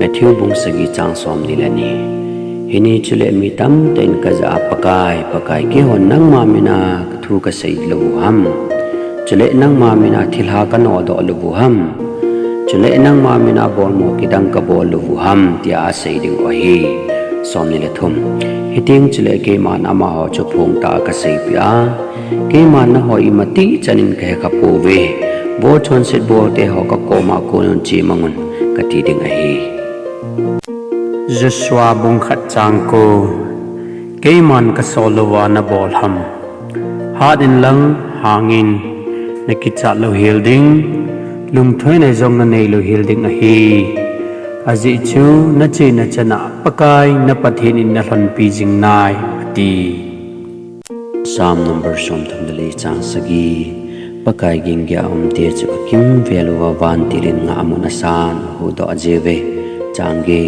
Matthew bung sagi chang som dilani hini chule mi tam ten kaza pakai ke hon nang ma mina thu ka sei lo ham chule nang ma mina thilha ka no do lo ham chule nang ma mina bol mo kidang ka bol lo ham tia sei ding o hi som ni le thum hiting chule ke man ama ho chu phung ta ka sei pia ke man na ho i mati chanin ke ka po ve bo chon set bo te ho ka ko ma ko non chi mangun ka ti ding a hi Joshua bung khat chang ko keiman ka solowa na bol ham hadin lang hangin na kitcha lo hilding lum thoi na jong na nei lo hilding a hi aji chu na che na chana pakai na pathin in na hlon pi jing nai ati Psalm number som tham dali chang sagi pakai ging ya te chu kim veluwa van tilin nga amuna san hu do ajeve changge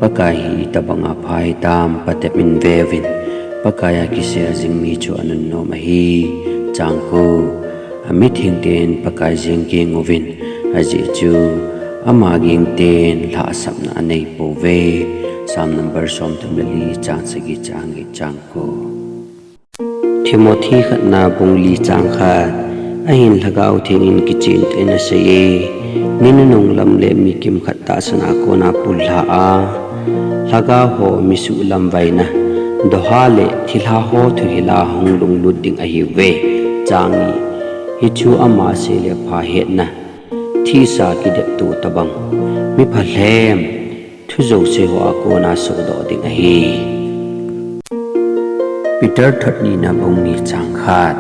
pakai tabanga phai tam patemin vevin pakaya kise jing mi chu anun no mahi changko amit hing ten pakai jing ke ngovin aji chu ama ging ten la sapna anei po ve Psalm number som tumli chang sagi changi changko Timothy khatna bungli chang kha ahin lagau thenin kichin tena sei ninunong lamle mi kim khatta sana ko na pulha a laga ho misu lam vaina dohale thilha ho thu hila honglung luding a hi ve changi hichu ama se le pha het na thi sa ki de tu tabang mi pha hlem thu zo se ho ko na so do ding a hi Peter thatni na bungni chang khat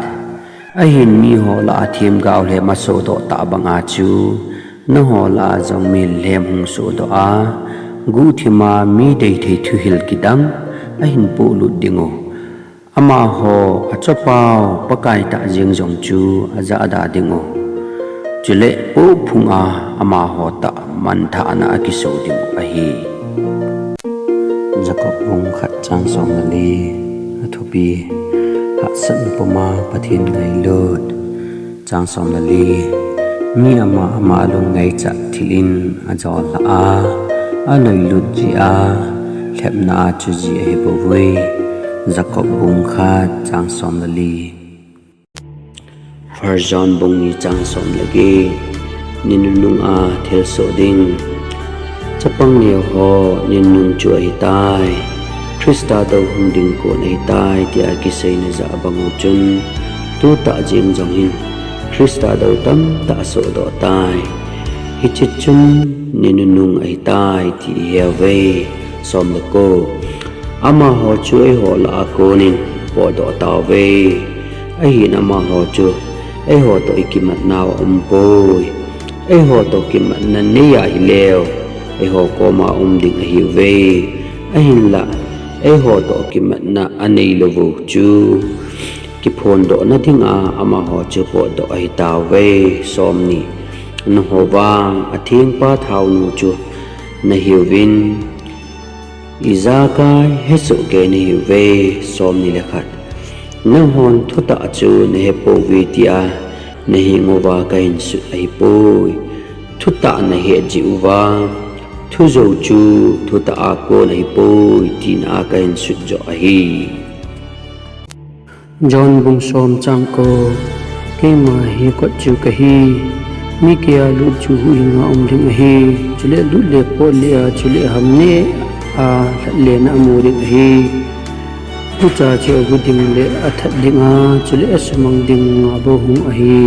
ahin mi ho la thim gaw le ma so do ta banga chu no ho la jong mi lem hung so do a gu thima mi dei thei thu hil kidang ahin pu lu dingo ama ho achopao pakai ta jing jong chu aja ada dingo chule pu phunga ama ho ta man tha na ki so dingo a hi Jacob bung khat chang som li athopi san poma pathin ngai lot chang som li mi ama lung ngai cha thilin ajol la a loi lut ji a thepna chu ji he bo voi Jacob bung kha chang som li John bung ni chang som lagi ninunung a thel so ding chapang ni ho ninung chu ai tai Krista do hung ding ko nei tai tia ki sei na za bangu chun tu ta jim jong hin Krista do tam ta so do tai hi chi chun ninunung ai tai ti he som le ko ama ho chu ai ho la ko nin po do ta ve ai hin ama ho chu ai ho to ikimat naw poi ai ho to kimat na ne ya hi leo ai ho ko ma ding hi ve ai hin la ai ho to kimat na anei lo vu chu ki phon do na thinga ama ho chu po do ai ta ve som ni no ho wang athing pa thau nu chu na hiwin izakai hesu ke ni ve som ni lekhat na hon thuta chu ne he po vi tia na hi ngova kain su ai poi thuta na he ji uwa thu zo chu thuta a ko nei poi tin a kain su jo a hi John bung som chang ko ke ma hi ko chu ka hi mi kia lu chu hu nga ding hi chule lu le po le chule hamne a le na mu ding hi tu cha che gu ding le a that ding a chule asmang ding nga bo hu a hi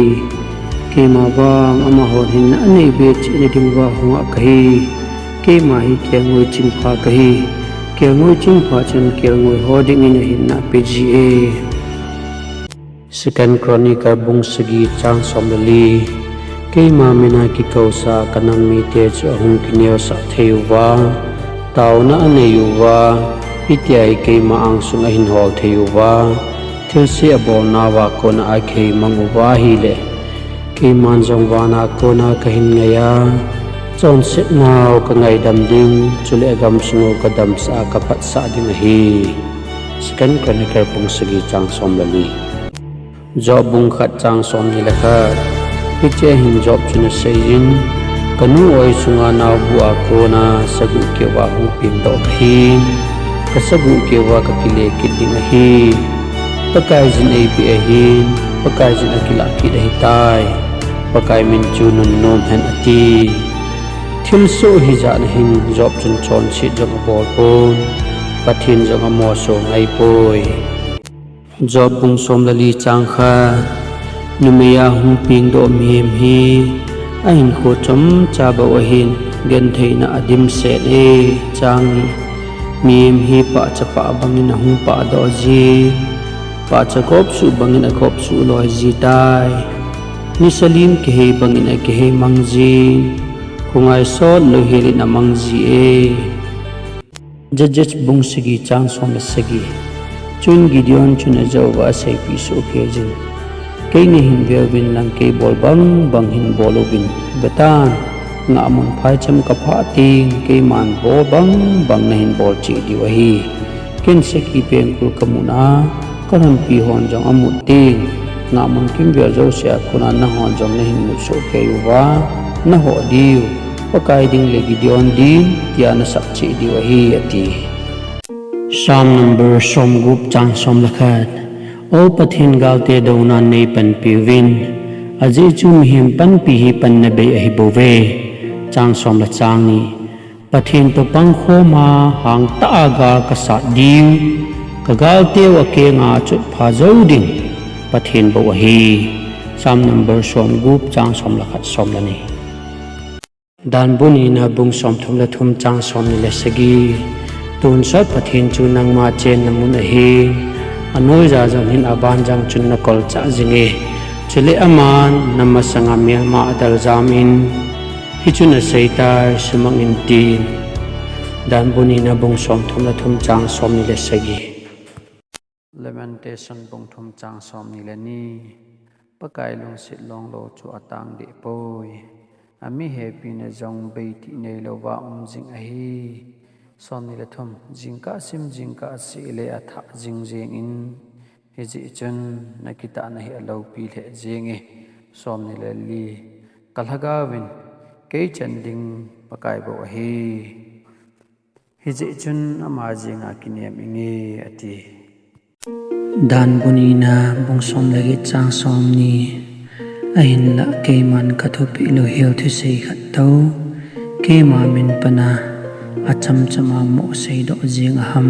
ke ma bang ama ho hin na nei be che ne ding wa hu a ka hi ke ma hi ke ngoi chim pha ka hi ke ngoi chim pha chen ke ngoi ho ding in hin na pga Second Chronicle bung sagi chang som li ke ma mina ki kausa kanam mi te chu hung kinyo sa theuwa taw na aneyuwa itiai ke ma ang sung hin hol theuwa thil se abo na wa ko na a ke manguwa hi le ke man jong wa na ko na ka hin ngaya chon se naw ka ngai dam ding chule gam sungo ka dam sa ka pat sa ding hi Second Chronicle bung sagi chang som li job bung khat chang som ni la kha piche hin job chuna seyin kanu oi sunga naw bua ko na sagu kewa hu pim do hi kasagu kewa ka kile kiding hi pakai jin ei bi hin pakai jin akila ki dai tai pakai min chu nun nom hen ati thil so hi ja na hin job chun chon si jong bol pon pathin jong mo so ngai poi job bung som lali chang kha numeya hu ping do miem hi ain kho chom cha ba wa hin gen theina adim se e chang miem hi pa cha pa bangin hu pa do ji pa cha kop su bangin a kop su loi ji tai ni salim ke he bangin a ke he mangji khungai so lo heli na mangji e jajaj bung sigi chang som sigi chun gideon chun ajawa sai pi so ke jin kei ni hin velvin lang kei bol bang bang hin bolovin betan nga mon phai cham ka pha ting kei man bo bang bang na hin bol chi di wa hi ken se ki pen ku kamuna karan pi hon jong amut ting nga mon kim vel zo sia kuna na hon jong na hin mu so ke wa na ho diu pakai ding le gideon din tia na sak chi di wa hi ati Psalm number som gup chang som lakhat o pathin gaute dona nei pan piwin aji chum him pan pi hi pan na be hi bove chang som la chang ni pathin to pang kho ma hang ta ga ka sa diu ka galte wa ke nga chu pha zo ding pathin bo hi Psalm number som gup chang som lakhat som la ni dan buni na bung som thum la thum chang som ni le sagi tun sat pathin chu nang ma chen na mun hi anoi za jang hin aban jang chun na kol cha jinge chile aman namasanga me ma adal jamin hi chuna seita sumang in tin dan buni na bung som thum la thum chang som ni le sagi lamentation bung thum chang som ni le ni pakai long sit long lo chu atang de poi ami happy na jong bei ti nei lo wa jing a hi som ni le thum jingka sim jingka si le atha jing jing in hi ji chun nakita na hi alo pi le jing e som ni le li kalhaga win ke chanding pakai bo hi hi ji chun ama jinga kiniam inge ati dan bunina bung som lagi chang som ni ahin la ke man kathopi lo hel thu sei khat to ke ma min pana acham chama mo sei do jing ham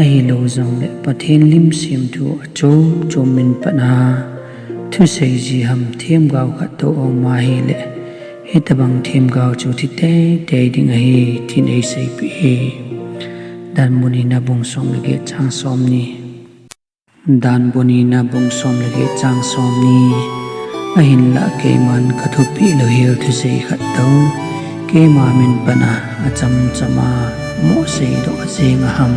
ai lo jong le pathin lim sim thu acho chomin pana thu sei ji ham them gaw kha to o ma hi le he tabang them gaw chu thi te ding a hi thin ei sei pi dan muni na bung som le chang som ni dan buni na bung som le chang som ni ahin la ke man kathopi lo hel thu sei khat to ke ma min pana acham chama mo sei do jing ham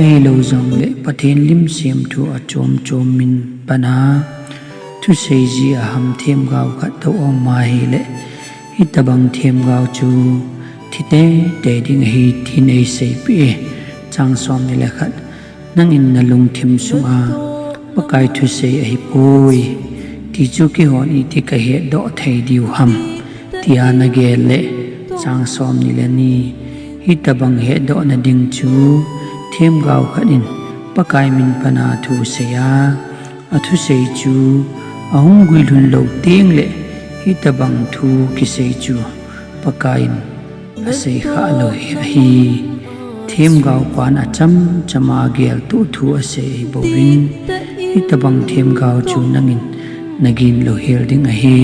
ai lo jong le pathin lim sim thu achom chom min pana thu sei ji ham them gaw kha to ong ma hi le hi tabang them gaw chu thi te ding hi thin ei sei pi chang som ni le khat nang in na lung thim sunga pakai thu sei ai poi ti chu ki hon i ti ka he do thei diu ham tia na ge le chang som ni le ni hi tabang he do na ding chu them gaw khanin pakai min pana thu seya athu sei chu ahung gui lun lo teng le hi tabang thu ki sei chu pakain asei kha lo hi them gaw pan acham chama gel tu thu asei bowin hi tabang them gaw chu nangin nagin lo hel ding a hi